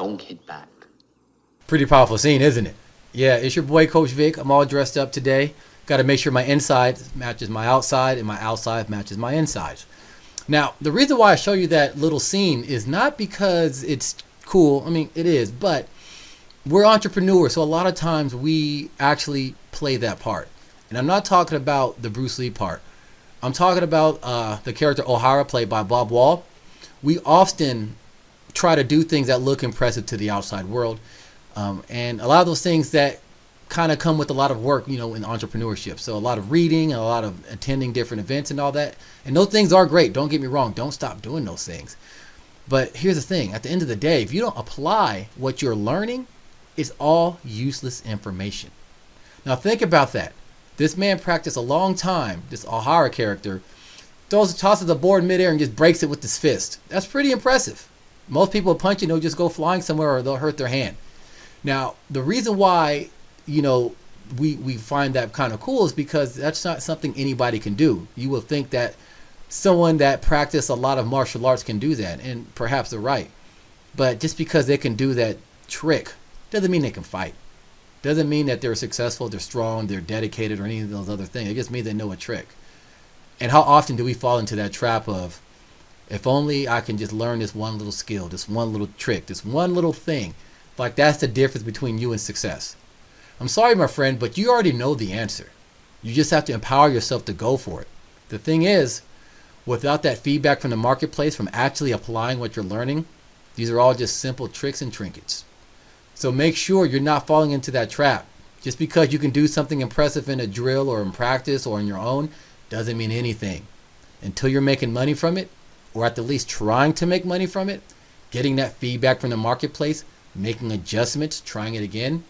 don't hit back. Pretty powerful scene, isn't it? Yeah, it's your boy Coach Vic. I'm all dressed up today. Got to make sure my inside matches my outside and my outside matches my inside. Now, the reason why I show you that little scene is not because it's cool. I mean, it is, but we're entrepreneurs, so a lot of times we actually play that part. And I'm not talking about the Bruce Lee part. I'm talking about the character O'Hara, played by Bob Wall. We often try to do things that look impressive to the outside world. And a lot of those things that kind of come with a lot of work, in entrepreneurship. So a lot of reading, a lot of attending different events and all that. And those things are great. Don't get me wrong. Don't stop doing those things. But here's the thing. At the end of the day, if you don't apply what you're learning, it's all useless information. Now think about that. This man practiced a long time. This O'Hara character tosses the board midair and just breaks it with his fist. That's pretty impressive. Most people punch it, they'll just go flying somewhere or they'll hurt their hand. Now, the reason why, we find that kind of cool is because that's not something anybody can do. You will think that someone that practiced a lot of martial arts can do that, and perhaps they're right. But just because they can do that trick doesn't mean they can fight. Doesn't mean that they're successful, they're strong, they're dedicated, or any of those other things. It just means they know a trick. And how often do we fall into that trap of, if only I can just learn this one little skill, this one little trick, this one little thing. Like that's the difference between you and success. I'm sorry, my friend, but you already know the answer. You just have to empower yourself to go for it. The thing is, without that feedback from the marketplace, from actually applying what you're learning, these are all just simple tricks and trinkets. So make sure you're not falling into that trap. Just because you can do something impressive in a drill or in practice or on your own doesn't mean anything. Until you're making money from it, or at the least trying to make money from it, getting that feedback from the marketplace, making adjustments, trying it again,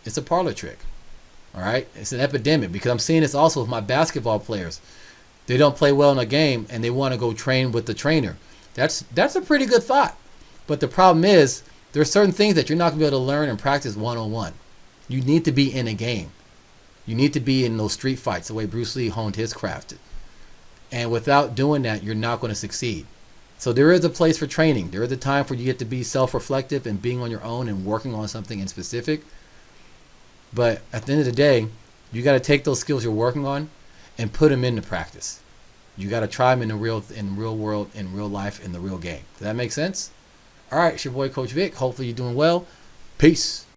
it's a parlor trick. All right? It's an epidemic, because I'm seeing this also with my basketball players. They don't play well in a game and they want to go train with the trainer. That's a pretty good thought. But the problem is, there are certain things that you're not going to be able to learn and practice one-on-one. You need to be in a game. You need to be in those street fights the way Bruce Lee honed his craft. And without doing that, you're not going to succeed. So there is a place for training. There is a time for you get to be self-reflective and being on your own and working on something in specific. But at the end of the day, you got to take those skills you're working on and put them into practice. You got to try them in real world, in real life, in the real game. Does that make sense? All right, it's your boy Coach Vic. Hopefully you're doing well. Peace.